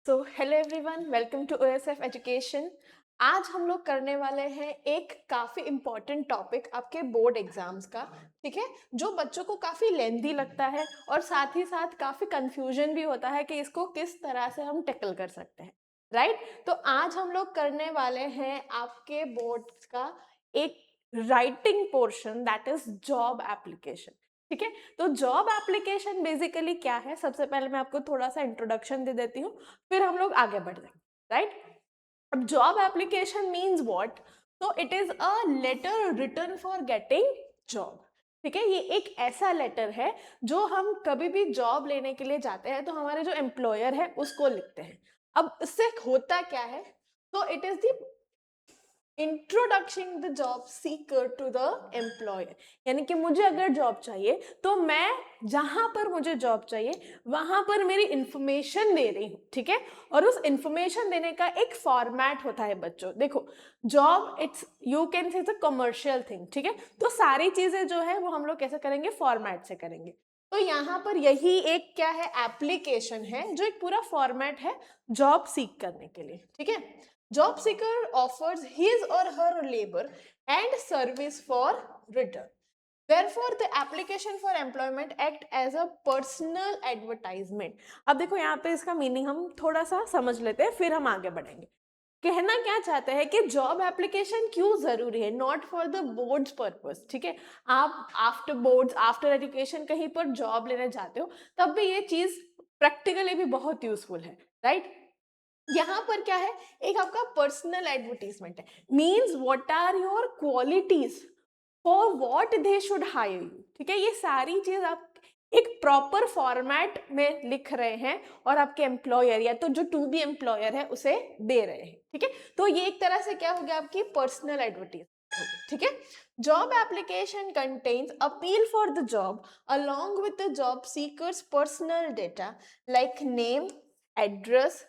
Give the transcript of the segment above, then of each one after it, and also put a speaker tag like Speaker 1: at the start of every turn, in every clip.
Speaker 1: So hello everyone, welcome to OSF education. आज हम लोग करने वाले हैं एक काफ़ी इम्पॉर्टेंट टॉपिक आपके बोर्ड एग्जाम्स का। ठीक है, जो बच्चों को काफ़ी लेंदी लगता है और साथ ही साथ काफ़ी कंफ्यूजन भी होता है कि इसको किस तरह से हम टैकल कर सकते हैं। राइट, तो आज हम लोग करने वाले हैं आपके बोर्ड का एक writing portion, that is job application. ठीक है, तो जॉब एप्लीकेशन बेसिकली क्या है, सबसे पहले मैं आपको थोड़ा सा इंट्रोडक्शन दे देती हूँ, फिर हम लोग आगे बढ़ जाएंगे। राइट, अब जॉब एप्लीकेशन मीन्स व्हाट? तो it is a letter written for getting job. ठीक है, ये एक ऐसा लेटर है जो हम कभी भी जॉब लेने के लिए जाते हैं तो हमारे जो एम्प्लॉयर है उसको लिखते हैं। अब इससे होता क्या है, तो it is the introduction the job seeker to the employer. यानी कि मुझे अगर जॉब चाहिए तो मैं जहां पर मुझे जॉब चाहिए वहां पर मेरी इंफॉर्मेशन दे रही हूँ। ठीक है, और उस इंफॉर्मेशन देने का एक फॉर्मेट होता है बच्चों। देखो, job it's you can say it's a commercial thing. ठीक है, तो सारी चीजें जो है वो हम लोग कैसे करेंगे, फॉर्मेट से करेंगे। तो यहाँ पर यही एक क्या है, एप्लीकेशन है जो एक पूरा फॉर्मेट है जॉब सीख करने के लिए। ठीक है, job seeker offers his or her labor and service for return. Therefore, the application for employment act as a personal advertisement. अब देखो यहाँ पे इसका मीनिंग हम थोड़ा सा समझ लेते हैं, फिर हम आगे बढ़ेंगे। कहना क्या चाहते हैं कि जॉब एप्लीकेशन क्यों जरूरी है, not for the boards purpose. ठीक है, आप आफ्टर बोर्ड्स, आफ्टर एजुकेशन कहीं पर जॉब लेने जाते हो तब भी ये चीज प्रैक्टिकली भी बहुत यूजफुल है। राइट, यहाँ पर क्या है, एक आपका पर्सनल एडवर्टीजमेंट है। Means what are your qualities for what they should hire you. ठीक है, ये सारी चीज आप एक प्रॉपर फॉर्मेट में लिख रहे हैं और आपके एम्प्लॉयर या तो जो टू बी एम्प्लॉयर है उसे दे रहे हैं। ठीक है, तो ये एक तरह से क्या हो गया, आपकी पर्सनल एडवर्टीजमेंट। ठीक है, job application contains appeal for the job along with the job seekers personal data like name, address,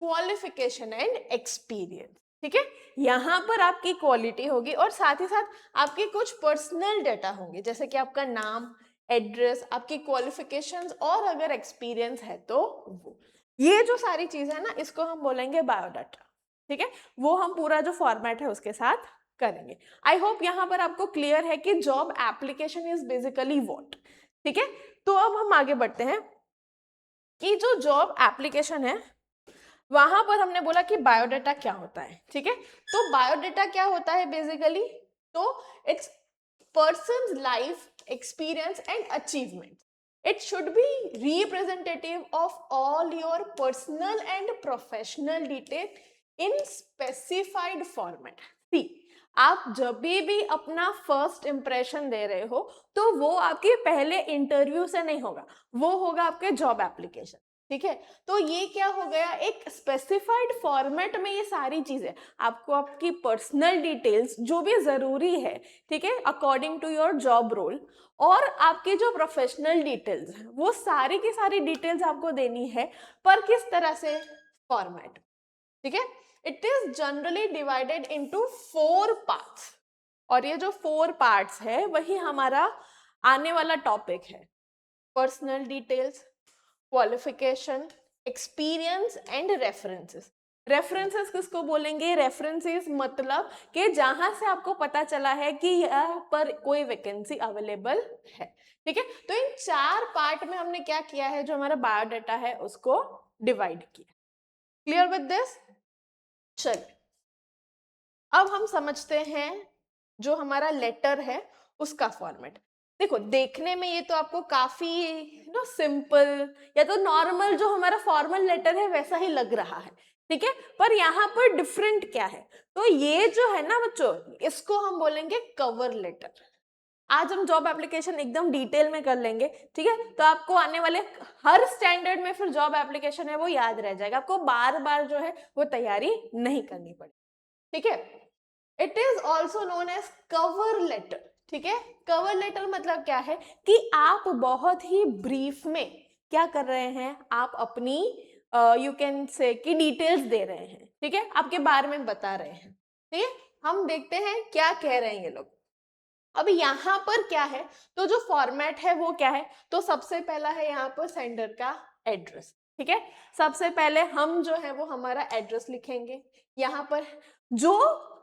Speaker 1: qualification and experience. ठीक है, यहाँ पर आपकी क्वालिटी होगी और साथ ही साथ आपके कुछ पर्सनल डेटा होंगे, जैसे कि आपका नाम, एड्रेस, आपकी क्वालिफिकेशंस और अगर एक्सपीरियंस है तो वो, ये जो सारी चीज है ना, इसको हम बोलेंगे बायोडाटा। ठीक है, वो हम पूरा जो फॉर्मेट है उसके साथ करेंगे। आई होप यहाँ पर आपको क्लियर है कि job application is basically what. ठीक है, तो अब हम आगे बढ़ते हैं कि जो जॉब एप्लीकेशन है वहां पर हमने बोला कि बायोडाटा क्या होता है। ठीक है, तो बायोडाटा क्या होता है बेसिकली, तो it's person's life experience and achievement. It should be representative of all your personal and professional detail in specified format. See, आप जब भी अपना फर्स्ट इंप्रेशन दे रहे हो तो वो आपके पहले इंटरव्यू से नहीं होगा, वो होगा आपके जॉब एप्लीकेशन। ठीक है, तो ये क्या हो गया, एक स्पेसिफाइड फॉर्मेट में ये सारी चीजें आपको, आपकी पर्सनल डिटेल्स जो भी जरूरी है, ठीक है, according to your job role, और आपके जो प्रोफेशनल डिटेल्स हैं वो सारी की सारी डिटेल्स आपको देनी है। पर किस तरह से, फॉर्मेट। ठीक है, it is generally divided into 4 parts, और ये जो 4 पार्ट्स है वही हमारा आने वाला टॉपिक है। Personal details, qualification, experience and references. References किसको बोलेंगे, रेफरेंसेस मतलब कि जहां से आपको पता चला है कि यहाँ पर कोई वैकेंसी अवेलेबल है। ठीक है, तो इन 4 पार्ट में हमने क्या किया है, जो हमारा बायोडाटा है उसको डिवाइड किया। Clear with this? चलिए, अब हम समझते हैं जो हमारा लेटर है उसका फॉर्मेट। देखो, देखने में ये तो आपको काफी सिंपल या तो नॉर्मल जो हमारा फॉर्मल लेटर है वैसा ही लग रहा है। ठीक है, पर यहाँ पर डिफरेंट क्या है, तो ये जो है ना बच्चों, इसको हम बोलेंगे कवर लेटर। आज हम जॉब एप्लीकेशन एकदम डिटेल में कर लेंगे। ठीक है, तो आपको आने वाले हर स्टैंडर्ड में फिर जॉब एप्लीकेशन है वो याद रह जाएगा, आपको बार बार जो है वो तैयारी नहीं करनी पड़ेगी। ठीक है, it is also known as cover letter. ठीक है, कवर लेटर मतलब क्या है कि आप बहुत ही ब्रीफ में क्या कर रहे हैं, आप अपनी यू कैन से की डिटेल्स दे रहे हैं। ठीक है, आपके बारे में बता रहे हैं। ठीक है, हम देखते हैं क्या कह रहे हैं ये लोग। अब यहाँ पर क्या है, तो जो फॉर्मेट है वो क्या है, तो सबसे पहला है यहाँ पर सेंडर का एड्रेस। ठीक है। सबसे पहले हम जो है वो हमारा एड्रेस लिखेंगे। यहाँ पर जो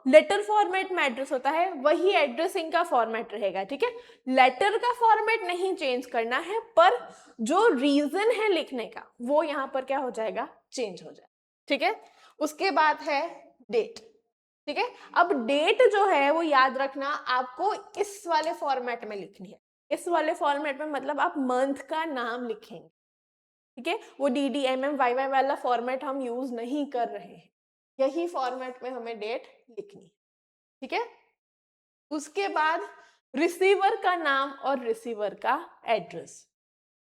Speaker 1: लेटर फॉर्मेट में एड्रेस होता है वही एड्रेसिंग का फॉर्मेट रहेगा, ठीक है। लेटर का फॉर्मेट नहीं चेंज करना है, पर जो रीजन है लिखने का वो यहाँ पर क्या हो जाएगा, चेंज हो जाएगा, ठीक है। उसके बाद है डेट, ठीक है। अब डेट जो है वो याद रखना आपको इस वाले फॉर्मेट में लिखनी है। इस वाले फॉर्मेट में मतलब आप मंथ का नाम लिखेंगे, ठीक है। वो DDMMYY वाला फॉर्मेट हम यूज नहीं कर रहे हैं, यही फॉर्मेट में हमें डेट लिखनी है, ठीक है। उसके बाद रिसीवर का नाम और रिसीवर का एड्रेस।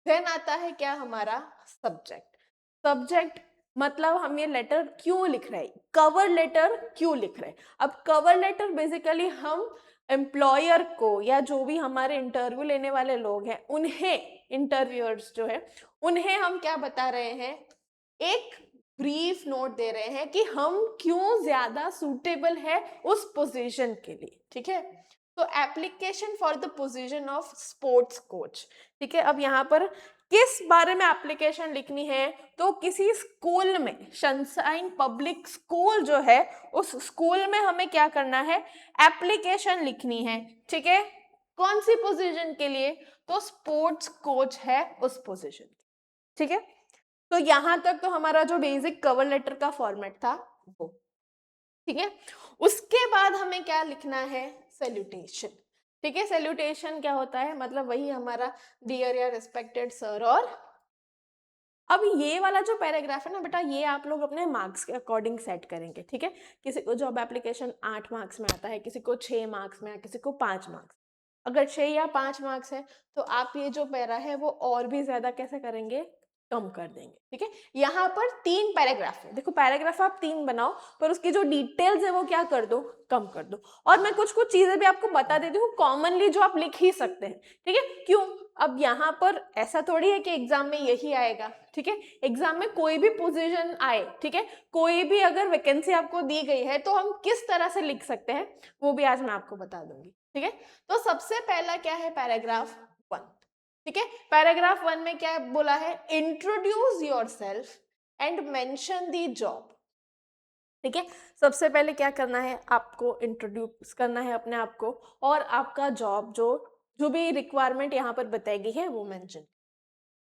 Speaker 1: देन आता है क्या, हमारा सब्जेक्ट। सब्जेक्ट मतलब हम ये लेटर क्यों लिख रहे हैं, कवर लेटर क्यों लिख रहे हैं। अब कवर लेटर बेसिकली हम एम्प्लॉयर को या जो भी हमारे इंटरव्यू लेने वाले लोग हैं उन्हें, इंटरव्यूअर्स जो है उन्हें हम क्या बता रहे हैं, एक ब्रीफ नोट दे रहे हैं कि हम क्यों ज्यादा सूटेबल है उस पोजीशन के लिए, ठीक है। तो application for the position of sports coach, ठीक है। अब यहाँ पर किस बारे में एप्लीकेशन लिखनी है, तो किसी स्कूल में, सनशाइन पब्लिक स्कूल जो है उस स्कूल में हमें क्या करना है, एप्लीकेशन लिखनी है, ठीक है। कौन सी पोजीशन के लिए, तो स्पोर्ट्स कोच है उस पोजीशन, ठीक है। तो यहां तक तो हमारा जो बेसिक कवर लेटर का फॉर्मेट था वो, ठीक है। उसके बाद हमें क्या लिखना है, सैल्यूटेशन, ठीक है। सैल्यूटेशन क्या होता है, मतलब वही हमारा डियर या रिस्पेक्टेड सर। और अब ये वाला जो पैराग्राफ है ना बेटा, ये आप लोग अपने मार्क्स के अकॉर्डिंग सेट करेंगे, ठीक है। किसी को जॉब एप्लीकेशन 8 मार्क्स में आता है, किसी को 6 मार्क्स में, किसी को 5 मार्क्स। अगर 6 या 5 मार्क्स है तो आप ये जो पैरा है वो और भी ज्यादा कैसे करेंगे, कम कर देंगे, ठीक है। यहाँ पर 3 पैराग्राफ है, देखो पैराग्राफ आप 3 बनाओ, पर उसकी जो डिटेल्स है वो क्या कर दो, कम कर दो। और मैं कुछ कुछ चीजें भी आपको बता देती हूँ कॉमनली जो आप लिख ही सकते हैं, ठीक है। क्यों, अब यहाँ पर ऐसा थोड़ी है कि एग्जाम में यही आएगा, ठीक है। एग्जाम में कोई भी पोजीशन आए, ठीक है, कोई भी अगर वैकेंसी आपको दी गई है तो हम किस तरह से लिख सकते हैं वो भी आज मैं आपको बता दूंगी, ठीक है। तो सबसे पहला क्या है, पैराग्राफ 1, ठीक है। पैराग्राफ 1 में क्या बोला है, introduce yourself and mention the job, ठीक है। सबसे पहले क्या करना है, आपको इंट्रोड्यूस करना है अपने आप को, और आपका जॉब जो जो भी रिक्वायरमेंट यहाँ पर बताई गई है वो मेंशन।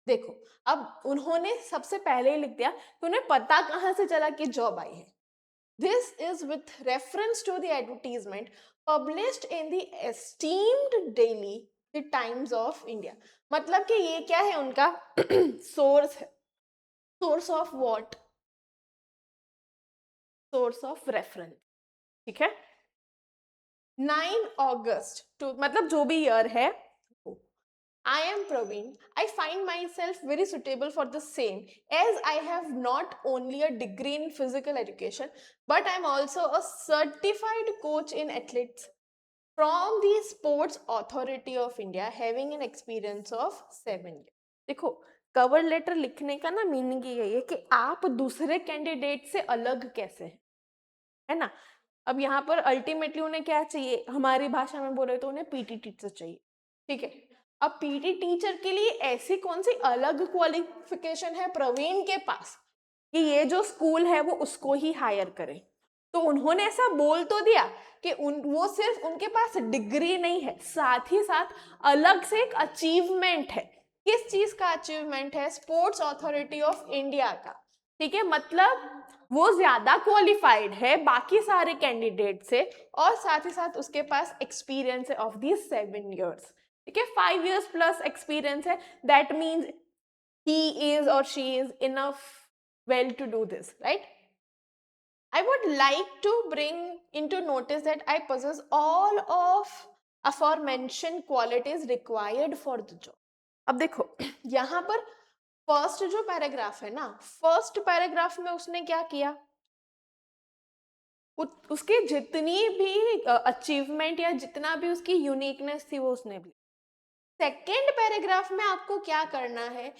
Speaker 1: देखो अब उन्होंने सबसे पहले ही लिख दिया तो उन्हें पता कहाँ से चला कि जॉब आई है। This is with reference to the advertisement published in the esteemed daily the Times of India. मतलब कि ये क्या है, उनका सोर्स है। Source of what, source of reference, ठीक है। 9 अगस्त टू मतलब जो भी ईयर है, I am Praveen. I find myself very suitable for the same as I have not only a degree in physical education but I am also a certified coach in athletics from the Sports Authority of India having an experience of 7 years. देखो cover letter लिखने का ना meaning यही है कि आप दूसरे candidate से अलग कैसे है ना। अब यहाँ पर अल्टीमेटली उन्हें क्या चाहिए, हमारी भाषा में बोले तो उन्हें पीटी टीचर चाहिए, ठीक है। अब पीटी टीचर के लिए ऐसी कौन सी अलग क्वालिफिकेशन है प्रवीण के पास कि ये जो स्कूल है वो उसको ही हायर करे। तो उन्होंने ऐसा बोल तो दिया कि वो सिर्फ उनके पास डिग्री नहीं है, साथ ही साथ अलग से एक अचीवमेंट है। किस चीज का अचीवमेंट है, स्पोर्ट्स अथॉरिटी ऑफ इंडिया का, ठीक है। मतलब वो ज्यादा क्वालिफाइड है बाकी सारे कैंडिडेट से, और साथ ही साथ उसके पास एक्सपीरियंस है ऑफ दिस 7 years, ठीक है। 5 years प्लस एक्सपीरियंस है, दैट मीन्स ही इज और she is enough well to do this, right. I would like to bring into notice that I possess all of aforementioned qualities required for the job. अब देखो यहाँ पर first जो paragraph है ना, first paragraph में उसने क्या किया, उसके जितनी भी अचीवमेंट या जितना भी उसकी यूनिकनेस थी वो उसने भी। सेकेंड पैराग्राफ में आपको क्या करना है,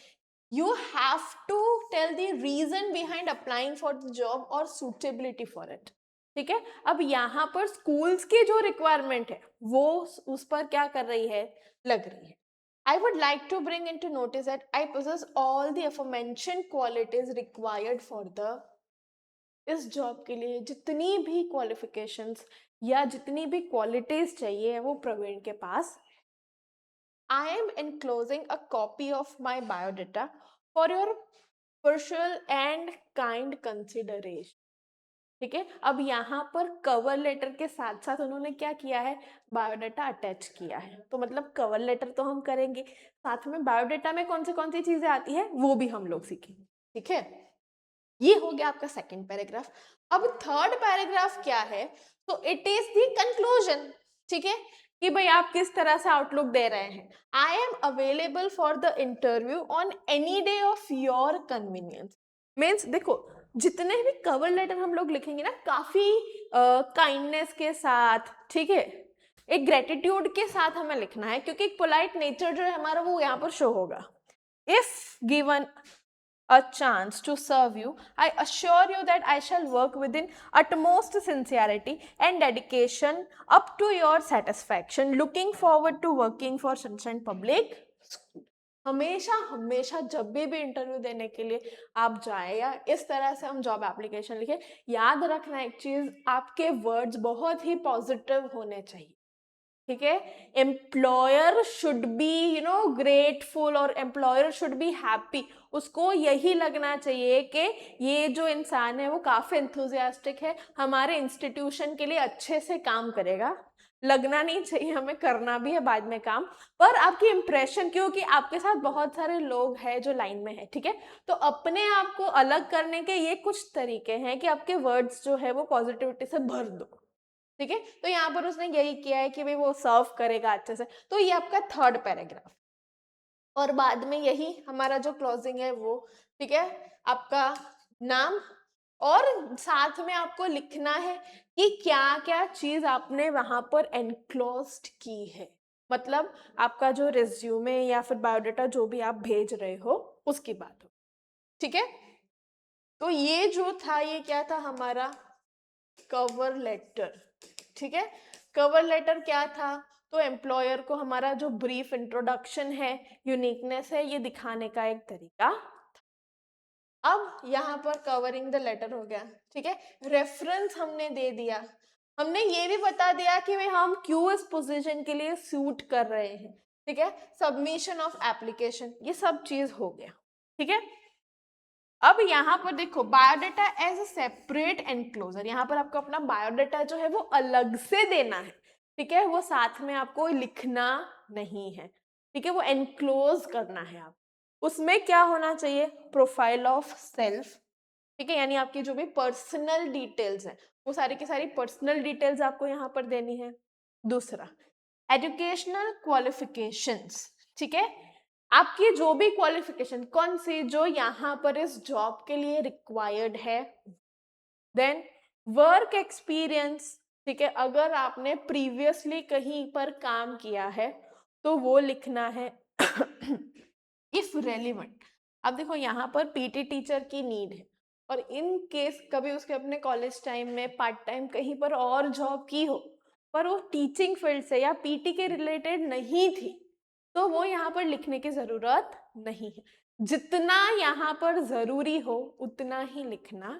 Speaker 1: you have to tell the reason behind applying for the job or suitability for it, ठीक है। अब यहाँ पर स्कूल्स की जो रिक्वायरमेंट है वो उस पर क्या कर रही है, लग रही है, I would like to bring into notice that I possess all the aforementioned qualities required for the इस जॉब के लिए जितनी भी क्वालिफिकेशंस या जितनी भी क्वालिटीज चाहिए वो प्रवीण के पास. I am enclosing a copy of my biodata for your partial and kind consideration. ठीक है, अब यहाँ पर कवर लेटर के साथ साथ उन्होंने क्या किया है, बायोडाटा अटैच किया है. तो मतलब कवर लेटर तो हम करेंगे, साथ में बायोडाटा में कौन सी चीजें आती है वो भी हम लोग सीखेंगे. ठीक है, ये हो गया आपका सेकंड पैराग्राफ. अब थर्ड पैराग्राफ क्या है, तो इट इज द कंक्लूजन. ठीक है, कि भाई आप किस तरह से आउटलुक दे रहे हैं. I am available for the interview on any day of your convenience. Means देखो, जितने भी कवर लेटर हम लोग लिखेंगे ना, काफी काइंडनेस के साथ, ठीक है, एक ग्रेटिट्यूड के साथ हमें लिखना है, क्योंकि एक पोलाइट नेचर जो है हमारा वो यहाँ पर शो होगा. If given a chance to serve you, I assure you that I shall work within utmost sincerity and dedication up to your satisfaction. Looking forward to working for Sunshine Public School. हमेशा हमेशा जब भी interview देने के लिए आप जाए या इस तरह से हम जॉब एप्लीकेशन लिखे, याद रखना एक चीज, आपके वर्ड्स बहुत ही पॉजिटिव होने चाहिए. ठीक है, एम्प्लॉयर शुड बी ग्रेटफुल और एम्प्लॉयर शुड बी हैप्पी. उसको यही लगना चाहिए कि ये जो इंसान है वो काफी एंथुजियास्टिक है, हमारे इंस्टीट्यूशन के लिए अच्छे से काम करेगा. लगना नहीं चाहिए हमें, करना भी है बाद में काम, पर आपकी इंप्रेशन, क्योंकि आपके साथ बहुत सारे लोग हैं जो लाइन में है. ठीक है, तो अपने आप को अलग करने के ये कुछ तरीके हैं कि आपके वर्ड्स जो है वो पॉजिटिविटी से भर दो. ठीक है, तो यहाँ पर उसने यही किया है कि भाई वो सर्व करेगा अच्छे से. तो ये आपका थर्ड पैराग्राफ, और बाद में यही हमारा जो क्लोजिंग है वो. ठीक है, आपका नाम, और साथ में आपको लिखना है कि क्या क्या चीज आपने वहां पर एनक्लोज्ड की है. मतलब आपका जो रिज्यूमे या फिर बायोडाटा जो भी आप भेज रहे हो उसकी बात हो. ठीक है, तो ये जो था ये क्या था हमारा कवर लेटर. ठीक है, कवर लेटर क्या था, तो एम्प्लॉयर को हमारा जो ब्रीफ इंट्रोडक्शन है, यूनिकनेस है, ये दिखाने का एक तरीका. अब यहाँ पर कवरिंग द लेटर हो गया. ठीक है, रेफरेंस हमने दे दिया, हमने ये भी बता दिया कि भाई हम क्यों इस पोजीशन के लिए सूट कर रहे हैं. ठीक है, सबमिशन ऑफ एप्लीकेशन, ये सब चीज हो गया. ठीक है, अब यहाँ पर देखो biodata as a separate enclosure, यहाँ पर आपको अपना बायोडाटा जो है वो अलग से देना है. ठीक है, वो साथ में आपको लिखना नहीं है. ठीक है, वो एनक्लोज करना है. आप उसमें क्या होना चाहिए, प्रोफाइल ऑफ सेल्फ. ठीक है, यानी आपकी जो भी पर्सनल डिटेल्स है वो सारी की सारी पर्सनल डिटेल्स आपको यहाँ पर देनी है. दूसरा, एजुकेशनल क्वालिफिकेशंस. ठीक है, आपकी जो भी क्वालिफिकेशन कौन सी जो यहाँ पर इस जॉब के लिए रिक्वायर्ड है. Then work experience. ठीक है, अगर आपने प्रीवियसली कहीं पर काम किया है तो वो लिखना है. इफ रेलिवेंट, अब देखो यहाँ पर पीटी टीचर की नीड है, और इन केस कभी उसके अपने कॉलेज टाइम में पार्ट टाइम कहीं पर और जॉब की हो, पर वो टीचिंग फील्ड से या पीटी के रिलेटेड नहीं थी, तो वो यहाँ पर लिखने की जरूरत नहीं है. जितना यहाँ पर जरूरी हो उतना ही लिखना,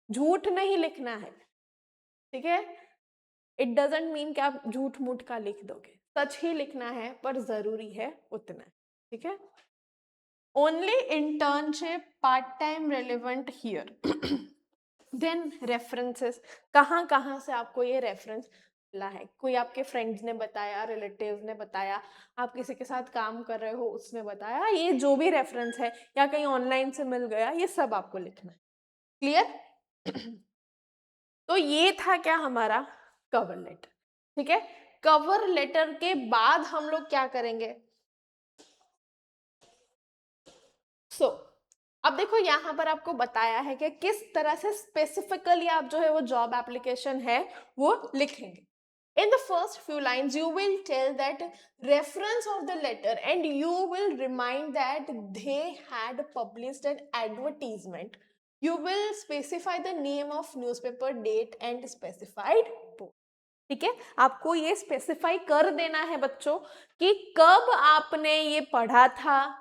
Speaker 1: झूठ नहीं लिखना है. ठीक है, इट डजेंट मीन कि आप झूठ मूठ का लिख दोगे, सच ही लिखना है, पर जरूरी है उतना. ठीक है, only internship part time relevant here. Then references, कहाँ कहाँ से आपको ये रेफरेंस मिला है, कोई आपके फ्रेंड्स ने बताया, रिलेटिव्स ने बताया, आप किसी के साथ काम कर रहे हो उसने बताया, ये जो भी रेफरेंस है या कहीं ऑनलाइन से मिल गया, ये सब आपको लिखना है. क्लियर? तो ये था क्या हमारा कवर लेटर. ठीक है, कवर लेटर के बाद हम लोग क्या करेंगे. सो अब देखो यहाँ पर आपको बताया है कि किस तरह से स्पेसिफिकली आप जो है वो जॉब एप्लीकेशन है वो लिखेंगे. In the first few lines, you will tell that reference of the letter and you will remind that they had published an advertisement. You will specify the name of newspaper, date and specified post. ठीक है, आपको ये specify कर देना है बच्चों कि कब आपने ये पढ़ा था,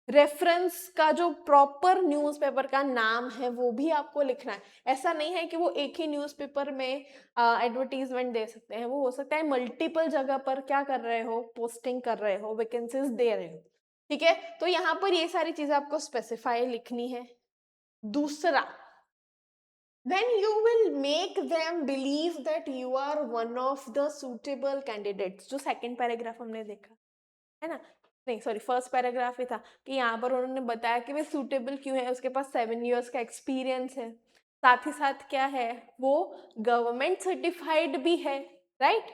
Speaker 1: रेफरेंस का जो प्रॉपर न्यूज़पेपर का नाम है वो भी आपको लिखना है। ऐसा नहीं है कि वो एक ही न्यूज़पेपर में एडवर्टीजमेंट दे सकते हैं, वो हो सकता है मल्टीपल जगह पर क्या कर रहे हो, पोस्टिंग कर रहे हो, वैकेंसीज दे रहे हो। ठीक है, तो यहाँ पर ये सारी चीजें आपको स्पेसिफाई लिखनी है। दूसरा, then you will make them believe that you are one of the suitable candidates, जो सेकंड पैराग्राफ हमने देखा है ना, नहीं सॉरी फर्स्ट पैराग्राफ ही था कि यहाँ पर उन्होंने बताया कि वे सूटेबल क्यों है, उसके पास 7 years का एक्सपीरियंस है, साथ ही साथ क्या है, वो गवर्नमेंट सर्टिफाइड भी है, right.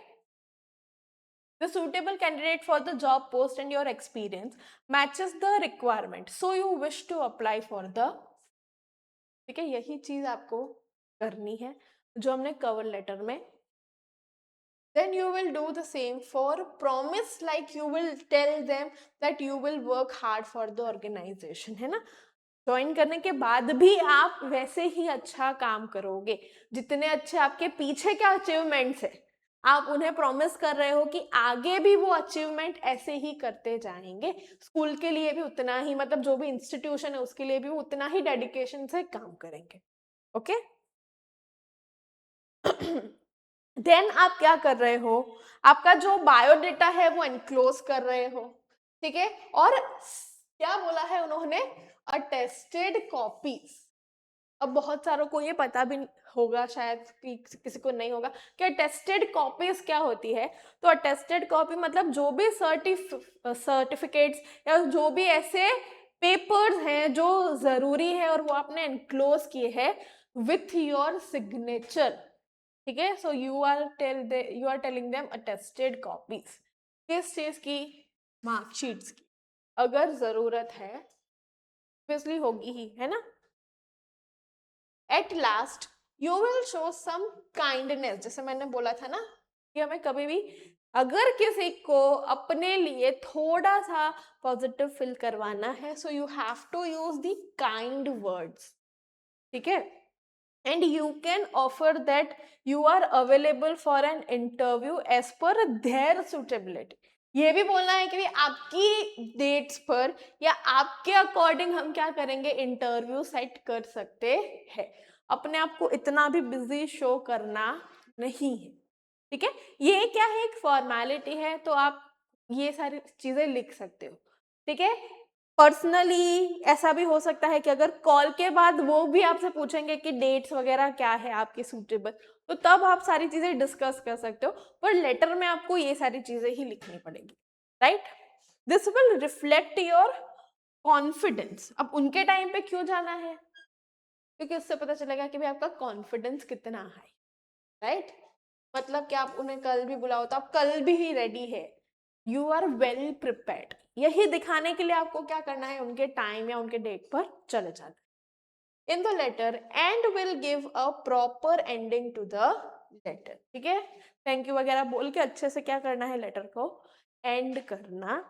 Speaker 1: The suitable candidate for the job post and your experience matches the requirement, so you wish to apply for the, ठीक है, यही चीज आपको करनी है जो हमने कवर लेटर में। Then you will do the same for promise, like you will tell them that you will work hard for the organization, है ना। ज्वाइन करने के बाद भी आप वैसे ही अच्छा काम करोगे, जितने अच्छे आपके पीछे के अचीवमेंट्स है आप उन्हें प्रॉमिस कर रहे हो कि आगे भी वो अचीवमेंट ऐसे ही करते जाएंगे, स्कूल के लिए भी उतना ही, मतलब जो भी इंस्टीट्यूशन है उसके लिए भी वो उतना ही डेडिकेशन से काम करेंगे। ओके देन आप क्या कर रहे हो, आपका जो बायोडेटा है वो एनक्लोज कर रहे हो, ठीक है, और क्या बोला है उन्होंने, अटेस्टेड कॉपीज। अब बहुत सारों को ये पता भी होगा शायद कि किसी को नहीं होगा कि अटेस्टेड कॉपीज क्या होती है। तो अटेस्टेड कॉपी मतलब जो भी सर्टिफिकेट्स या जो भी ऐसे पेपर्स हैं जो जरूरी है और वो आपने एनक्लोज किए हैं विथ योर सिग्नेचर, ठीक है। So you are telling them attested copies, किस चीज की, मार्कशीट्स की, अगर जरूरत है ऑब्वियसली होगी ही, है ना। At last you will show some kindness, जैसे मैंने बोला था ना कि हमें कभी भी अगर किसी को अपने लिए थोड़ा सा पॉजिटिव फील करवाना है, so you have to use the kind words, ठीक है। And you can offer that you are available for an interview as per their suitability. ये भी बोलना है कि आपकी डेट्स पर या आपके अकॉर्डिंग हम क्या करेंगे, इंटरव्यू सेट कर सकते हैं। अपने आप को इतना भी बिजी शो करना नहीं है, ठीक है। ये क्या है, एक फॉर्मेलिटी है, तो आप ये सारी चीजें लिख सकते हो, ठीक है। पर्सनली ऐसा भी हो सकता है कि अगर कॉल के बाद वो भी आपसे पूछेंगे कि डेट्स वगैरह क्या है आपके सूटेबल, तो तब आप सारी चीजें डिस्कस कर सकते हो, पर लेटर में आपको ये सारी चीजें ही लिखनी पड़ेगी, right. This will reflect your confidence. अब उनके टाइम पे क्यों जाना है, क्योंकि उससे पता चलेगा कि भाई आपका कॉन्फिडेंस कितना है, राइट। मतलब कि आप उन्हें कल भी बुलाओ तो आप कल भी ही रेडी है, यू आर वेल प्रिपेयर्ड। यही दिखाने के लिए आपको क्या करना है, उनके टाइम या उनके डेट पर चले जाना in the letter and will give a proper ending to the letter, ठीक है। थैंक यू वगैरह बोल के अच्छे से क्या करना है, लेटर को एंड करना।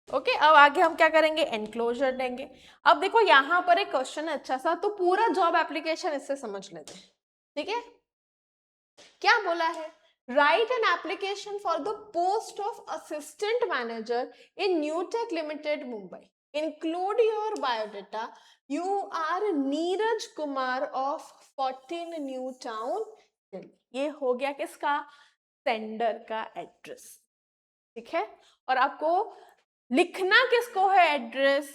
Speaker 1: ओके अब आगे हम क्या करेंगे, एनक्लोजर देंगे। अब देखो यहाँ पर एक क्वेश्चन है अच्छा सा, तो पूरा जॉब एप्लीकेशन इससे समझ लेते हैं, ठीक है। क्या बोला है, write an application for the post of assistant manager in Newtech limited Mumbai, include your biodata, you are Neeraj Kumar of 14 new town Delhi. ये हो गया किसका, सेंडर का एड्रेस, ठीक है। और आपको लिखना किसको है एड्रेस,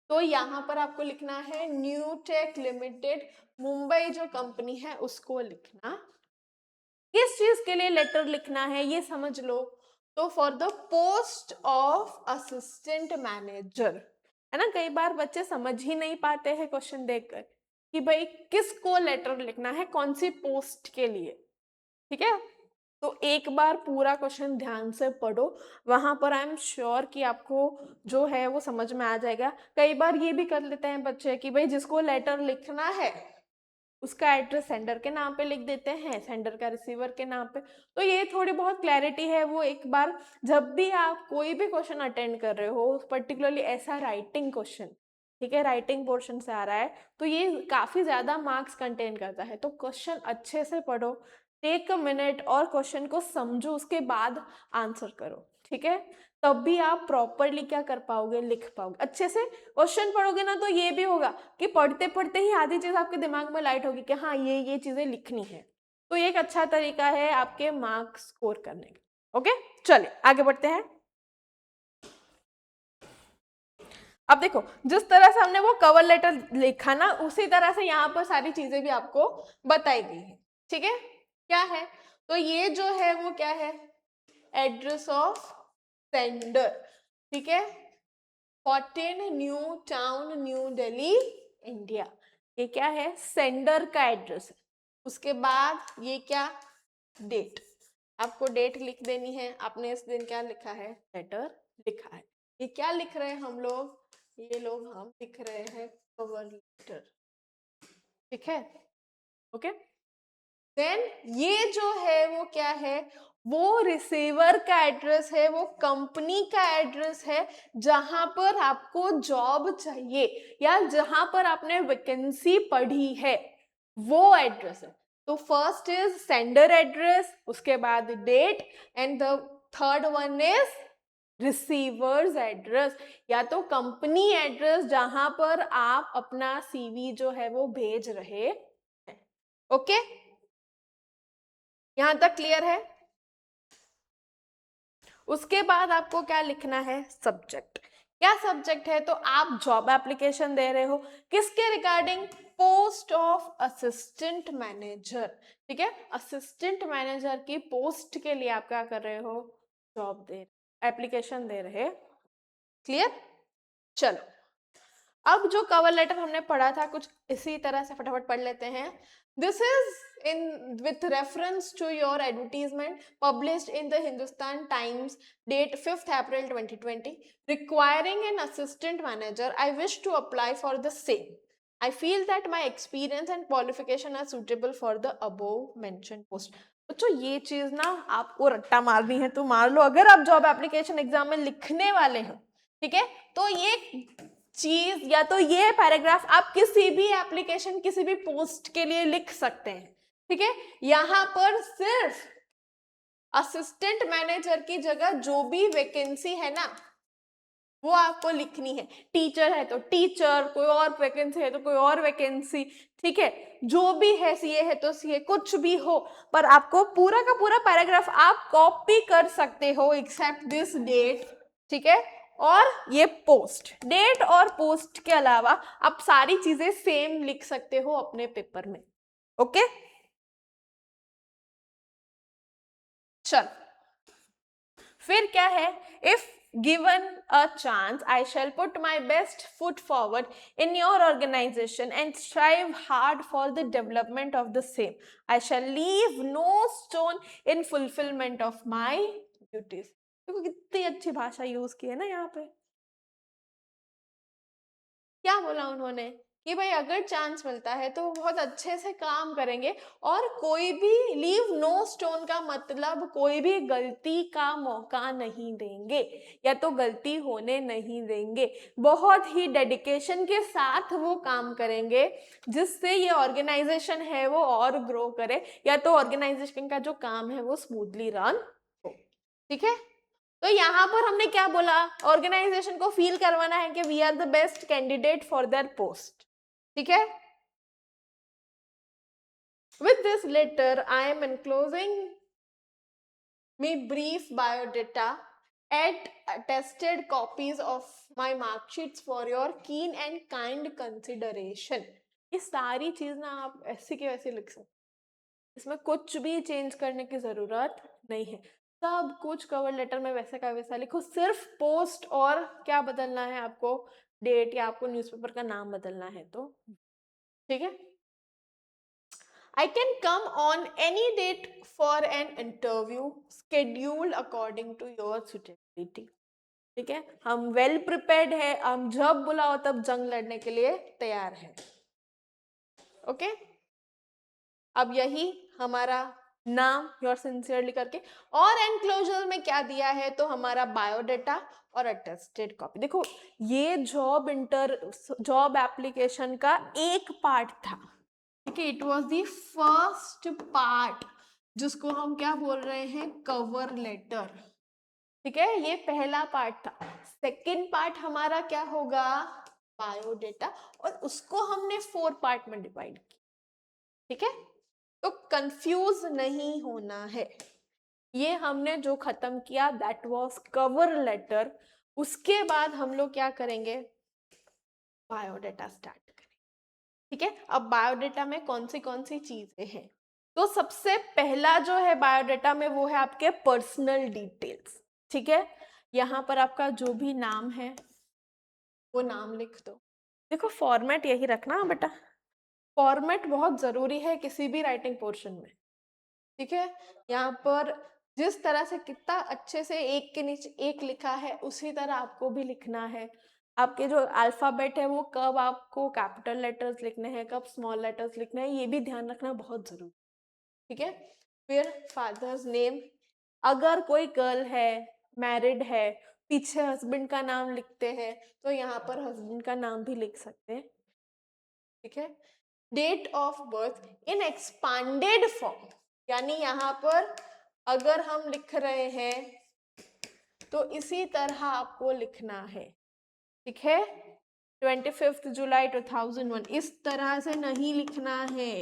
Speaker 1: तो यहाँ पर आपको लिखना है न्यूटेक लिमिटेड मुंबई जो कंपनी है उसको लिखना। किस चीज के लिए लेटर लिखना है ये समझ लो, तो for the post of assistant manager, है ना। कई बार बच्चे समझ ही नहीं पाते हैं क्वेश्चन देखकर कि भाई किसको लेटर लिखना है, कौन सी पोस्ट के लिए, ठीक है। तो एक बार पूरा क्वेश्चन ध्यान से पढ़ो, वहां पर आई एम श्योर कि आपको जो है वो समझ में आ जाएगा। कई बार ये भी कर लेते हैं बच्चे कि भाई जिसको लेटर लिखना है उसका एड्रेस सेंडर के नाम पे लिख देते हैं, सेंडर का रिसीवर के नाम पे। तो ये थोड़ी बहुत क्लैरिटी है, वो एक बार जब भी आप कोई भी क्वेश्चन अटेंड कर रहे हो, पर्टिकुलरली ऐसा राइटिंग क्वेश्चन, ठीक है, राइटिंग पोर्शन से आ रहा है, तो ये काफी ज्यादा मार्क्स कंटेन करता है। तो क्वेश्चन अच्छे से पढ़ो, टेक अ मिनट और क्वेश्चन को समझो, उसके बाद आंसर करो, ठीक है, तब भी आप प्रॉपरली क्या कर पाओगे, लिख पाओगे। अच्छे से क्वेश्चन पढ़ोगे ना तो ये भी होगा कि पढ़ते पढ़ते ही आधी चीज आपके दिमाग में लाइट होगी कि हाँ ये चीजें लिखनी है। तो ये एक अच्छा तरीका है आपके मार्क्स स्कोर करने का। ओके, चलिए आगे बढ़ते हैं। अब देखो, जिस तरह से हमने वो कवर लेटर लिखा ना, उसी तरह से यहाँ पर सारी चीजें भी आपको बताई गई है, ठीक है। क्या है, तो ये जो है वो क्या है, एड्रेस ऑफ सेंडर, ठीक है, 14 new town, new Delhi, India. ये क्या है, सेंडर का एड्रेस है। उसके बाद ये क्या, डेट, आपको डेट लिख देनी है। आपने इस दिन क्या लिखा है, लेटर लिखा है। ये क्या लिख रहे हैं हम लोग, ये लोग हम लिख रहे हैं कवर लेटर, ठीक है, ओके। देन ये जो है वो क्या है, वो रिसीवर का एड्रेस है, वो कंपनी का एड्रेस है जहां पर आपको जॉब चाहिए या जहां पर आपने वैकेंसी पढ़ी है, वो एड्रेस है। तो फर्स्ट इज सेंडर एड्रेस, उसके बाद date, and the third one is receiver's address, या तो कंपनी एड्रेस जहां पर आप अपना सीवी जो है वो भेज रहे हैं। ओके, यहां तक क्लियर है। उसके बाद आपको क्या लिखना है, सब्जेक्ट। क्या सब्जेक्ट है, तो आप जॉब एप्लीकेशन दे रहे हो, किसके regarding, post of assistant manager, ठीक है, असिस्टेंट मैनेजर की पोस्ट के लिए आप क्या कर रहे हो, जॉब दे, एप्लीकेशन दे रहे। क्लियर, चलो अब जो कवर लेटर हमने पढ़ा था कुछ इसी तरह से फटाफट पढ़ लेते हैं। This is in with reference to your advertisement published in the Hindustan Times, date 5th April 2020, requiring an assistant manager. I wish to apply for the same. I feel that my experience and qualification are suitable for the above mentioned post. बच्चों ये चीज ना आपको रट्टा मारनी है तो मार लो, अगर आप जॉब एप्लीकेशन एग्जाम में लिखने वाले हो, ठीक है, तो ये चीज या तो ये पैराग्राफ आप किसी भी एप्लीकेशन, किसी भी पोस्ट के लिए लिख सकते हैं, ठीक है। यहां पर सिर्फ असिस्टेंट मैनेजर की जगह जो भी वैकेंसी है ना वो आपको लिखनी है। टीचर है तो टीचर, कोई और वैकेंसी है तो कोई और वैकेंसी, ठीक है, जो भी है, सीए है तो सीए, कुछ भी हो, पर आपको पूरा का पूरा पैराग्राफ आप कॉपी कर सकते हो एक्सेप्ट दिस डेट, ठीक है, और ये पोस्ट, डेट और पोस्ट के अलावा आप सारी चीजें सेम लिख सकते हो अपने पेपर में। ओके, चल फिर क्या है, if given a chance I shall put my best foot forward in your organization and strive hard for the development of the same. I shall leave no stone in fulfillment of my duties. देखो कितनी अच्छी भाषा use की है ना यहाँ पे। क्या बोला उन्होंने कि भाई अगर चांस मिलता है तो बहुत अच्छे से काम करेंगे और कोई भी लीव नो स्टोन का मतलब कोई भी गलती का मौका नहीं देंगे या तो गलती होने नहीं देंगे, बहुत ही डेडिकेशन के साथ वो काम करेंगे जिससे ये ऑर्गेनाइजेशन है वो और ग्रो करे या तो ऑर्गेनाइजेशन का जो काम है वो स्मूथली रन हो, ठीक है। तो यहाँ पर हमने क्या बोला, ऑर्गेनाइजेशन को फील करवाना है कि we are the best candidate for their post, ठीक है। With this letter I am enclosing me brief biodata at attested copies of my mark sheets for your keen and kind consideration. ये सारी चीज ना आप ऐसी की वैसी लिख सकते, इसमें कुछ भी चेंज करने की जरूरत नहीं है, सब कुछ कवर लेटर में वैसे का वैसा लिखो, सिर्फ पोस्ट और क्या बदलना है आपको, डेट या आपको न्यूज़पेपर का नाम बदलना है तो ठीक है। I can come on any date for an interview scheduled according to your suitability. ठीक है, हम वेल प्रिपेयर्ड है, हम जब बुलाओ तब जंग लड़ने के लिए तैयार है। ओके, अब यही हमारा नाम, योर सिंसियरली करके, और एनक्लोजर में क्या दिया है, तो हमारा बायोडाटा और अटेस्टेड कॉपी। देखो ये जॉब एप्लीकेशन का एक पार्ट था, ठीक है, it was the first part, जिसको हम क्या बोल रहे हैं, कवर लेटर, ठीक है, ये पहला पार्ट था। सेकंड पार्ट हमारा क्या होगा, बायोडाटा, और उसको हमने 4 पार्ट में डिवाइड किया, ठीक है, तो कंफ्यूज नहीं होना है। ये हमने जो खत्म किया दैट वाज कवर लेटर, उसके बाद हम लोग क्या करेंगे, बायोडाटा स्टार्ट करेंगे, ठीक है। अब बायोडाटा में कौन सी चीजें हैं, तो सबसे पहला जो है बायोडाटा में वो है आपके पर्सनल डिटेल्स, ठीक है। यहाँ पर आपका जो भी नाम है वो नाम लिख दो। देखो फॉर्मेट यही रखना बेटा, फॉर्मेट बहुत जरूरी है किसी भी राइटिंग पोर्शन में, ठीक है। यहाँ पर जिस तरह से कितना अच्छे से एक के नीचे एक लिखा है, उसी तरह आपको भी लिखना है। आपके जो अल्फाबेट है वो कब आपको कैपिटल लेटर्स लिखने हैं, कब स्मॉल लेटर्स लिखने हैं, ये भी ध्यान रखना बहुत जरूरी, ठीक है। फिर फादर्स नेम, अगर कोई गर्ल है, मैरिड है, पीछे हस्बैंड का नाम लिखते हैं, तो यहाँ पर हस्बैंड का नाम भी लिख सकते हैं, ठीक है। Date of birth in expanded form, यानी यहाँ पर अगर हम लिख रहे हैं तो इसी तरह आपको लिखना है, ठीक है। 25 जुलाई 2001, इस तरह से नहीं लिखना है,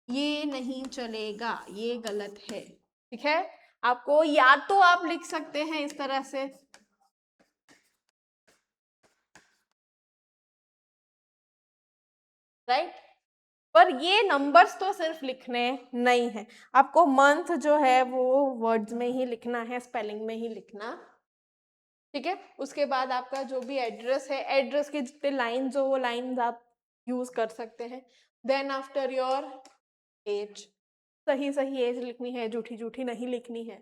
Speaker 1: ये नहीं चलेगा, ये गलत है, ठीक है। आपको या तो आप लिख सकते हैं इस तरह से, राइट, पर ये नंबर्स तो सिर्फ लिखने नहीं है, आपको मंथ जो है वो वर्ड्स में ही लिखना है, स्पेलिंग में ही लिखना, ठीक है। उसके बाद आपका जो भी एड्रेस है, एड्रेस के जितने लाइन्स हो वो लाइन्स आप यूज कर सकते हैं। देन आफ्टर योर एज, सही सही एज लिखनी है, झूठी झूठी नहीं लिखनी है।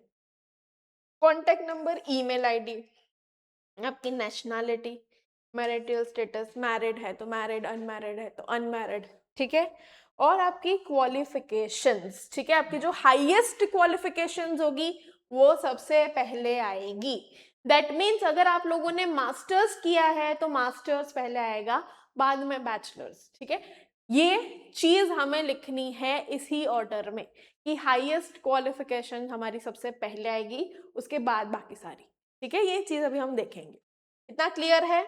Speaker 1: कॉन्टेक्ट नंबर, ईमेल आईडी, आपकी नेशनैलिटी, मैरिटल स्टेटस, मैरिड है तो मैरिड, अनमैरिड है तो अनमैरिड, ठीक है। और आपकी क्वालिफिकेशंस, ठीक है, आपकी जो हाईएस्ट क्वालिफिकेशंस होगी वो सबसे पहले आएगी। दैट मीन्स अगर आप लोगों ने मास्टर्स किया है तो मास्टर्स पहले आएगा, बाद में बैचलर्स, ठीक है। ये चीज हमें लिखनी है इसी ऑर्डर में कि हाईएस्ट क्वालिफिकेशन हमारी सबसे पहले आएगी, उसके बाद बाकी सारी, ठीक है। ये चीज अभी हम देखेंगे, इतना क्लियर है।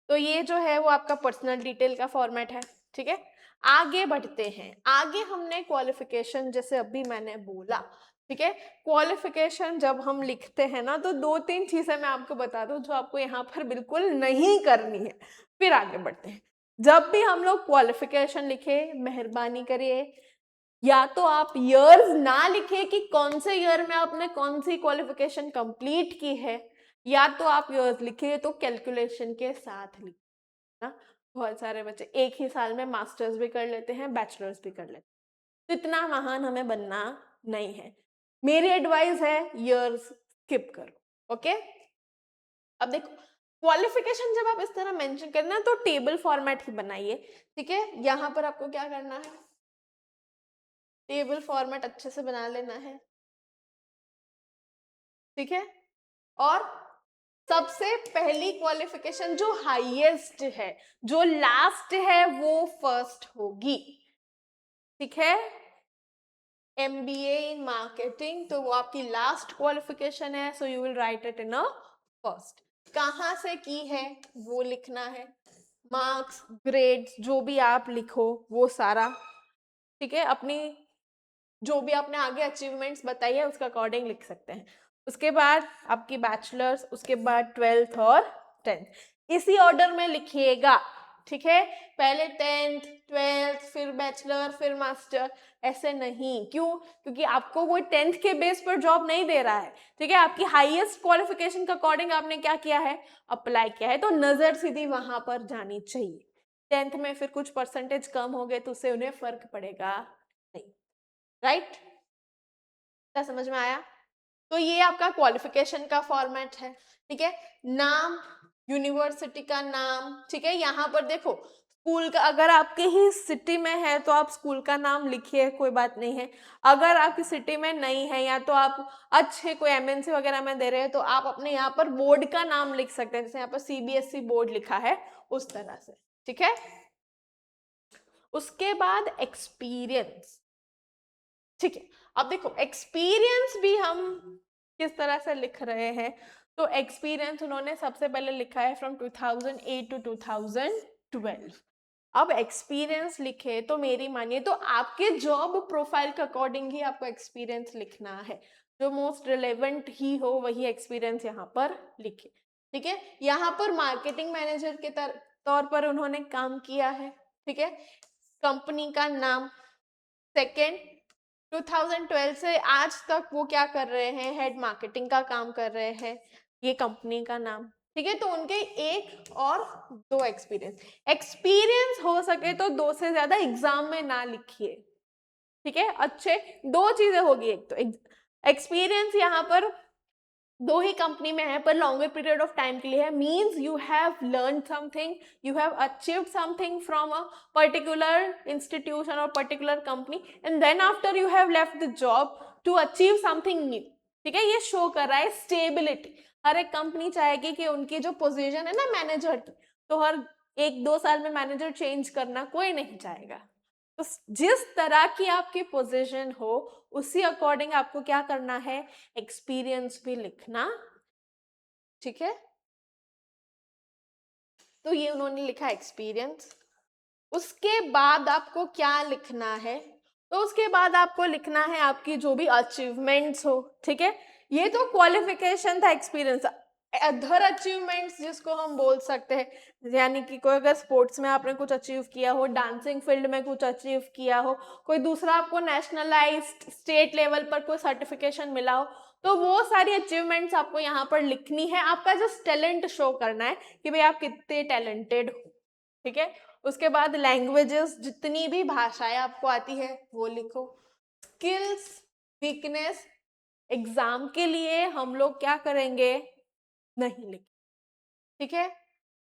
Speaker 1: तो ये जो है वो आपका पर्सनल डिटेल का फॉर्मेट है, ठीक है। आगे बढ़ते हैं, आगे हमने क्वालिफिकेशन, जैसे अभी मैंने बोला, ठीक है, क्वालिफिकेशन जब हम लिखते हैं ना तो 2-3 चीजें मैं आपको बता दूं जो आपको यहाँ पर बिल्कुल नहीं करनी है, फिर आगे बढ़ते हैं। जब भी हम लोग क्वालिफिकेशन लिखे, मेहरबानी करिए या तो आप ईयर्स ना लिखे कि कौन से ईयर में आपने कौन सी क्वालिफिकेशन कंप्लीट की है, या तो आप ईयर्स लिखे तो कैलकुलेशन के साथ लिखे ना। बहुत सारे बच्चे एक ही साल में मास्टर्स भी कर लेते हैं, बैचलर्स भी कर लेते हैं, तो इतना महान हमें बनना नहीं है। मेरी एडवाइस है ईयर्स स्किप करो, ओके। अब देखो क्वालिफिकेशन जब आप इस तरह मेंशन करना तो टेबल फॉर्मेट ही बनाइए, ठीक है। यहाँ पर आपको क्या करना है, टेबल फॉर्मेट अच्छे से बना लेना है, ठीक है। और सबसे पहली क्वालिफिकेशन जो हाईएस्ट है, जो लास्ट है वो फर्स्ट होगी, ठीक है। MBA इन मार्केटिंग, तो वो आपकी लास्ट क्वालिफिकेशन है, so you will write it in a first. कहाँ से की है वो लिखना है, मार्क्स, ग्रेड्स, जो भी आप लिखो वो सारा, ठीक है। अपनी जो भी आपने आगे अचीवमेंट्स बताई है उसका अकॉर्डिंग लिख सकते हैं। उसके बाद आपकी बैचलर्स, उसके बाद 12th और 10th, इसी ऑर्डर में लिखिएगा, ठीक है। पहले 10th 12th फिर बैचलर फिर मास्टर, ऐसे नहीं। क्यों? क्योंकि आपको वो 10th के बेस पर जॉब नहीं दे रहा है, ठीक है। आपकी हाईएस्ट क्वालिफिकेशन के अकॉर्डिंग आपने क्या किया है, अप्लाई किया है, तो नजर सीधी वहां पर जानी चाहिए। 10th में फिर कुछ परसेंटेज कम हो गए तो उससे उन्हें फर्क पड़ेगा नहीं, राइट। क्या समझ में आया? तो ये आपका क्वालिफिकेशन का फॉर्मेट है, ठीक है। नाम, यूनिवर्सिटी का नाम, ठीक है। यहाँ पर देखो स्कूल का अगर आपके ही सिटी में है तो आप स्कूल का नाम लिखिए, कोई बात नहीं है। अगर आपकी सिटी में नहीं है या तो आप अच्छे कोई एमएनसी वगैरह में दे रहे हैं तो आप अपने यहाँ पर बोर्ड का नाम लिख सकते हैं, जैसे यहाँ पर सीबीएसई बोर्ड लिखा है उस तरह से, ठीक है। उसके बाद एक्सपीरियंस, ठीक है। अब देखो एक्सपीरियंस भी हम किस तरह से लिख रहे हैं, तो एक्सपीरियंस उन्होंने सबसे पहले लिखा है फ्रॉम 2008 टू 2012। अब एक्सपीरियंस लिखे तो मेरी मानिए तो आपके जॉब प्रोफाइल के अकॉर्डिंग ही आपको एक्सपीरियंस लिखना है, जो मोस्ट रिलेवेंट ही हो वही एक्सपीरियंस यहाँ पर लिखे, ठीक है। यहाँ पर मार्केटिंग मैनेजर के तौर पर उन्होंने काम किया है, ठीक है। कंपनी का नाम, सेकेंड 2012 से आज तक वो क्या कर रहे हैं, हेड मार्केटिंग का काम कर रहे हैं, ये कंपनी का नाम, ठीक है। तो उनके एक और दो एक्सपीरियंस हो सके तो दो से ज्यादा एग्जाम में ना लिखिए, ठीक है। अच्छे दो चीजें होगी, एक तो एक्सपीरियंस यहाँ पर दो ही कंपनी में है पर लॉन्गर पीरियड ऑफ टाइम के लिए है, means you have learn something, you have achieved something from a particular institution और particular company and then after you have left the job to achieve something new, ठीक है। ये show कर रहा है स्टेबिलिटी। हर एक कंपनी चाहेगी कि उनकी जो पोजीशन है ना मैनेजर की, तो हर 1-2 साल में मैनेजर चेंज करना कोई नहीं चाहेगा। तो जिस तरह की आपकी पोजीशन हो उसी अकॉर्डिंग आपको क्या करना है, एक्सपीरियंस भी लिखना, ठीक है। तो ये उन्होंने लिखा एक्सपीरियंस। उसके बाद आपको क्या लिखना है, तो उसके बाद आपको लिखना है आपकी जो भी अचीवमेंट्स हो, ठीक है। ये तो क्वालिफिकेशन था एक्सपीरियंस। अदर अचीवमेंट्स जिसको हम बोल सकते हैं, यानी कि कोई अगर स्पोर्ट्स में आपने कुछ अचीव किया हो, डांसिंग फील्ड में कुछ अचीव किया हो, कोई दूसरा आपको नेशनलाइज्ड स्टेट लेवल पर कोई सर्टिफिकेशन मिला हो, तो वो सारी अचीवमेंट्स आपको यहाँ पर लिखनी है। आपका जस्ट टैलेंट शो करना है कि भाई आप कितने टैलेंटेड हो, ठीक है। उसके बाद लैंग्वेजेस, जितनी भी भाषाएं आपको आती है वो लिखो। स्किल्स, वीकनेस, एग्जाम के लिए हम लोग क्या करेंगे, नहीं लिख, ठीक है।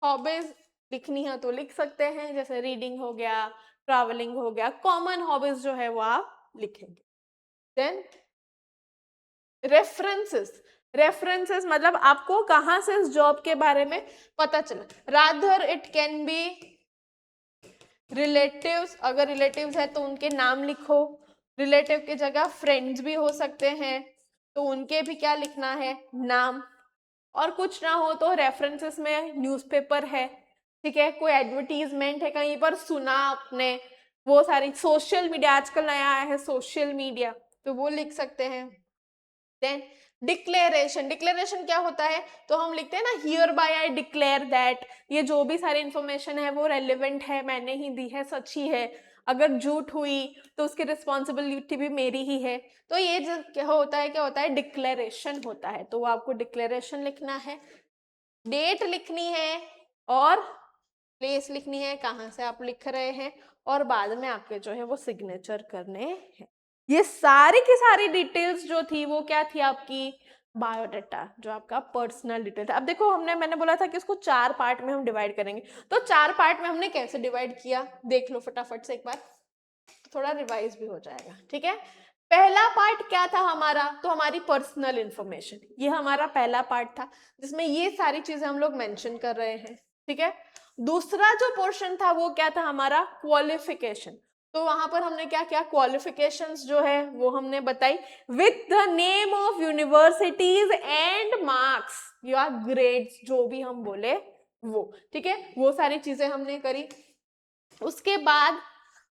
Speaker 1: हॉबीज लिखनी है तो लिख सकते हैं, जैसे रीडिंग हो गया, ट्रैवलिंग हो गया, कॉमन हॉबीज जो है वो आप लिखेंगे। देन रेफरेंसेस मतलब आपको कहाँ से इस जॉब के बारे में पता चला, rather it can be relatives, अगर रिलेटिव्स है तो उनके नाम लिखो, रिलेटिव की जगह फ्रेंड्स भी हो सकते हैं तो उनके भी क्या लिखना है, नाम। और कुछ ना हो तो रेफरेंसेस में न्यूज़पेपर है, ठीक है, कोई एडवर्टीजमेंट है कहीं पर सुना आपने, वो सारी, सोशल मीडिया आजकल नया आया है सोशल मीडिया, तो वो लिख सकते हैं। देन डिक्लेरेशन क्या होता है, तो हम लिखते हैं ना, here bye I declare that, ये जो भी सारी इंफॉर्मेशन है वो रेलिवेंट है, मैंने ही दी है, सच ही है, अगर झूठ हुई तो उसकी रिस्पॉन्सिबिलिटी भी मेरी ही है। तो ये जो क्या होता है डिक्लेरेशन होता है, तो वो आपको डिक्लेरेशन लिखना है। डेट लिखनी है और प्लेस लिखनी है, कहाँ से आप लिख रहे हैं, और बाद में आपके जो है वो सिग्नेचर करने हैं। ये सारी की सारी डिटेल्स जो थी वो क्या थी, आपकी बायोडाटा, जो आपका पर्सनल डिटेल था। अब देखो मैंने बोला था कि इसको 4 पार्ट में हम डिवाइड करेंगे, तो 4 पार्ट में हमने कैसे डिवाइड किया देख लो फटाफट से एक बार, तो थोड़ा रिवाइज भी हो जाएगा, ठीक है। पहला पार्ट क्या था हमारा, तो हमारी पर्सनल इंफॉर्मेशन, ये हमारा पहला पार्ट था जिसमें ये सारी चीजें हम लोग मेंशन कर रहे हैं, ठीक है। दूसरा जो पोर्शन था वो क्या था हमारा, क्वालिफिकेशन, तो वहां पर हमने क्या किया, क्वालिफिकेशंस जो है वो हमने बताई with the name of universities and marks या ग्रेड्स, जो भी हम बोले वो, ठीक है, वो सारी चीजें हमने करी। उसके बाद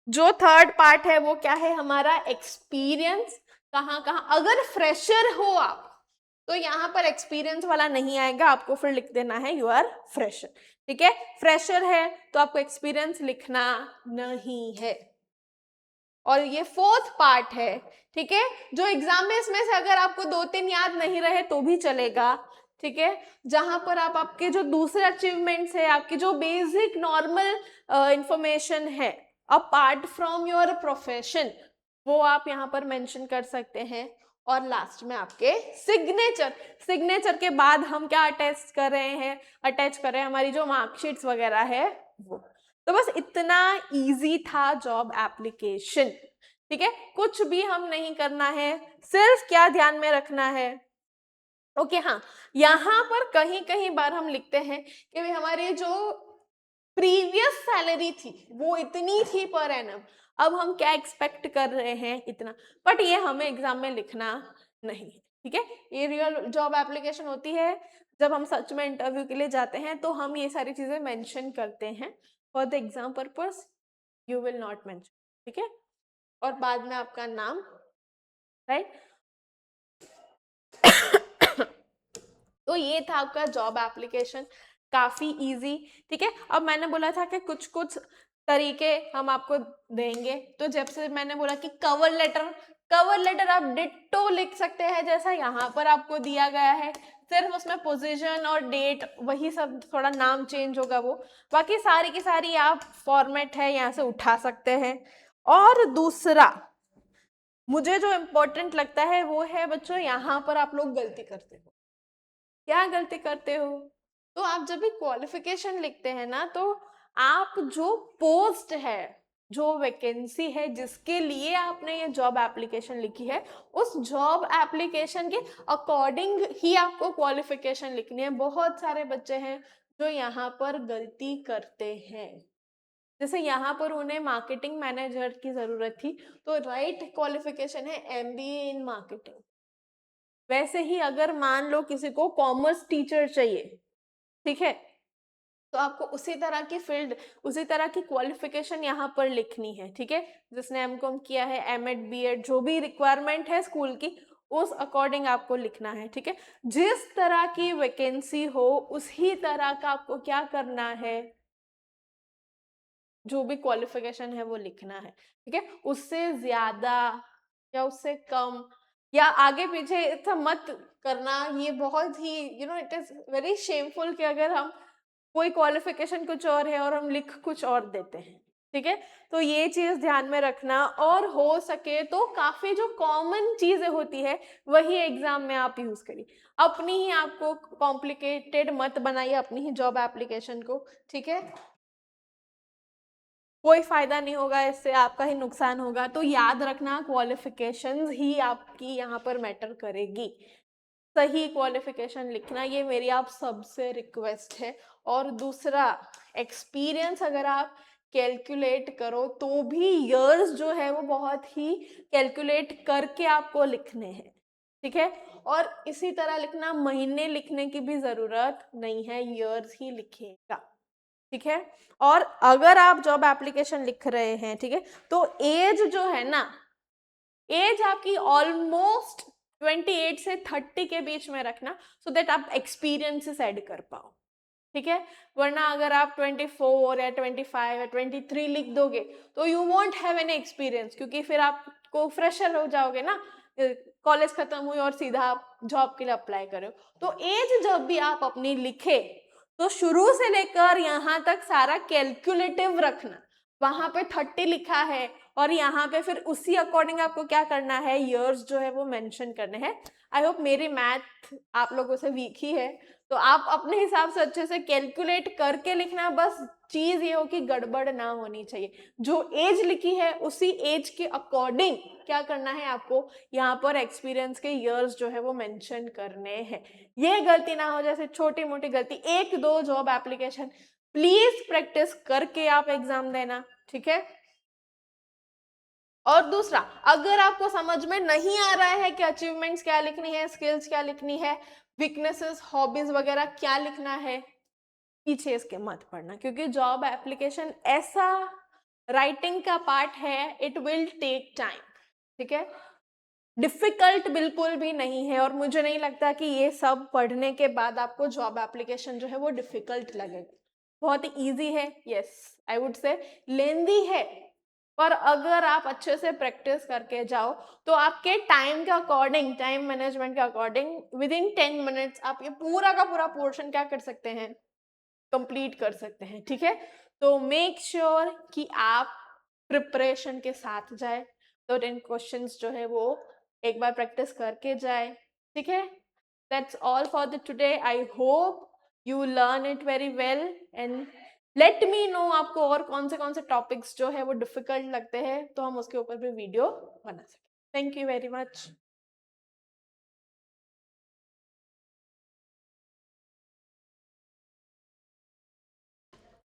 Speaker 1: जो थर्ड पार्ट है वो क्या है हमारा, एक्सपीरियंस, कहाँ कहाँ, अगर फ्रेशर हो आप तो यहाँ पर एक्सपीरियंस वाला नहीं आएगा, आपको फिर लिख देना है यू आर फ्रेशर, ठीक है। फ्रेशर है तो आपको एक्सपीरियंस लिखना नहीं है। और ये फोर्थ पार्ट है, ठीक है, जो एग्जाम में इसमें से अगर आपको 2-3 याद नहीं रहे तो भी चलेगा, ठीक है, जहां पर आप आपके जो दूसरे अचीवमेंट्स है, आपकी जो बेसिक नॉर्मल इंफॉर्मेशन है अपार्ट फ्रॉम योर प्रोफेशन, वो आप यहाँ पर मेंशन कर सकते हैं। और लास्ट में आपके सिग्नेचर के बाद हम क्या अटैच कर रहे हैं, हमारी जो मार्कशीट्स वगैरह है वो। तो बस इतना इजी था जॉब एप्लीकेशन, ठीक है। कुछ भी हम नहीं करना है, सिर्फ क्या ध्यान में रखना है, ओके हाँ, यहाँ पर कहीं कहीं बार हम लिखते हैं कि भाई हमारी जो प्रीवियस सैलरी थी वो इतनी थी पर एनम, अब हम क्या एक्सपेक्ट कर रहे हैं इतना, बट ये हमें एग्जाम में लिखना नहीं है, ठीक है। ये रियल जॉब एप्लीकेशन होती है, जब हम सच में इंटरव्यू के लिए जाते हैं तो हम ये सारी चीजें मेंशन करते हैं, for the exam purpose you will not mention, ठीक है। और बाद में आपका नाम, राइट। तो ये था आपका जॉब एप्लीकेशन, काफी इजी, ठीक है। अब मैंने बोला था कि कुछ कुछ तरीके हम आपको देंगे, तो जब से मैंने बोला कि कवर लेटर आप डिट्टो लिख सकते हैं जैसा यहाँ पर आपको दिया गया है, सिर्फ उसमें पोजीशन और डेट वही सब, थोड़ा नाम चेंज होगा वो, बाकी सारी की सारी आप फॉर्मेट है यहाँ से उठा सकते हैं। और दूसरा मुझे जो इम्पोर्टेंट लगता है वो है बच्चों, यहाँ पर आप लोग गलती करते हो। क्या गलती करते हो? तो आप जब भी क्वालिफिकेशन लिखते हैं ना, तो आप जो पोस्ट है, जो वैकेंसी है जिसके लिए आपने ये जॉब एप्लीकेशन लिखी है, उस जॉब एप्लीकेशन के अकॉर्डिंग ही आपको क्वालिफिकेशन लिखनी है। बहुत सारे बच्चे हैं जो यहाँ पर गलती करते हैं, जैसे यहाँ पर उन्हें मार्केटिंग मैनेजर की जरूरत थी, तो राइट क्वालिफिकेशन है MBA इन मार्केटिंग। वैसे ही अगर मान लो किसी को कॉमर्स टीचर चाहिए, ठीक है, तो आपको उसी तरह की फील्ड, उसी तरह की क्वालिफिकेशन यहाँ पर लिखनी है, ठीक है। जिसने M.Com किया है, M.Ed B.Ed जो भी रिक्वायरमेंट है स्कूल की, उस अकॉर्डिंग आपको लिखना है, ठीक है। जिस तरह की वैकेंसी हो उसी तरह का आपको क्या करना है, जो भी क्वालिफिकेशन है वो लिखना है, ठीक है। उससे ज्यादा या उससे कम या आगे पीछे ऐसा मत करना, ये बहुत ही इट इज वेरी शेमफुल कि अगर हम कोई क्वालिफिकेशन कुछ और है और हम लिख कुछ और देते हैं, ठीक है। तो ये चीज ध्यान में रखना, और हो सके तो काफी जो कॉमन चीजें होती है वही एग्जाम में आप यूज करिए, अपनी ही आपको कॉम्प्लिकेटेड मत बनाइए अपनी ही जॉब एप्लीकेशन को, ठीक है। कोई फायदा नहीं होगा इससे, आपका ही नुकसान होगा। तो याद रखना क्वालिफिकेशंस ही आपकी यहाँ पर मैटर करेगी, सही क्वालिफिकेशन लिखना, ये मेरी आप सबसे रिक्वेस्ट है। और दूसरा, एक्सपीरियंस अगर आप कैलकुलेट करो तो भी इयर्स जो है वो बहुत ही कैलकुलेट करके आपको लिखने हैं, ठीक है। और इसी तरह लिखना, महीने लिखने की भी जरूरत नहीं है, ईयर्स ही लिखेगा, ठीक है। और अगर आप जॉब एप्लीकेशन लिख रहे हैं, ठीक है, तो एज जो है ना, एज आपकी ऑलमोस्ट 28 से 30 के बीच में रखना, सो दैट आप एक्सपीरियंसेस ऐड कर पाओ, ठीक है। वरना अगर आप 24 या 25 या 23 लिख दोगे तो you want have any experience, क्योंकि फिर आपको फ्रेशर हो जाओगे ना, कॉलेज खत्म हुई और सीधा आप जॉब के लिए अप्लाई करो। तो एज जब भी आप अपनी लिखे तो शुरू से लेकर यहाँ तक सारा कैलकुलेटिव रखना, वहां पे 30 लिखा है और यहाँ पे फिर उसी अकॉर्डिंग आपको क्या करना है, ईयर्स जो है वो मेंशन करने हैं। आई होप मेरी मैथ आप लोगों से वीक ही है, तो आप अपने हिसाब से अच्छे से कैलकुलेट करके लिखना, बस चीज ये हो कि गड़बड़ ना होनी चाहिए। जो एज लिखी है उसी एज के अकॉर्डिंग क्या करना है आपको, यहाँ पर एक्सपीरियंस के ईयर्स जो है वो मेंशन करने हैं। ये गलती ना हो, जैसे छोटी मोटी गलती, एक दो जॉब एप्लीकेशन प्लीज प्रैक्टिस करके आप एग्जाम देना, ठीक है। और दूसरा, अगर आपको समझ में नहीं आ रहा है कि अचीवमेंट्स क्या लिखनी है, स्किल्स क्या लिखनी है, वीकनेसेस हॉबीज वगैरह क्या लिखना है, पीछे इसके मत पड़ना, क्योंकि जॉब एप्लीकेशन ऐसा राइटिंग का पार्ट है, इट विल टेक टाइम, ठीक है। डिफिकल्ट बिल्कुल भी नहीं है, और मुझे नहीं लगता कि ये सब पढ़ने के बाद आपको जॉब एप्लीकेशन जो है वो डिफिकल्ट लगेगा, बहुत ही ईजी है। यस, आई वुड से लेंदी है, पर अगर आप अच्छे से प्रैक्टिस करके जाओ तो आपके टाइम के अकॉर्डिंग, टाइम मैनेजमेंट के अकॉर्डिंग विद इन 10 मिनट्स आप ये पूरा का पूरा पोर्शन क्या कर सकते हैं, कंप्लीट कर सकते हैं, ठीक है। तो मेक श्योर कि आप प्रिपरेशन के साथ जाए, तो 10 क्वेश्चंस जो है वो एक बार प्रैक्टिस करके जाए, ठीक है। That's all for the today, I hope you learn it very well and let me know आपको और कौन से टॉपिक्स जो है वो डिफिकल्ट लगते हैं, तो हम उसके ऊपर भी वीडियो बना सकें। Thank you very much.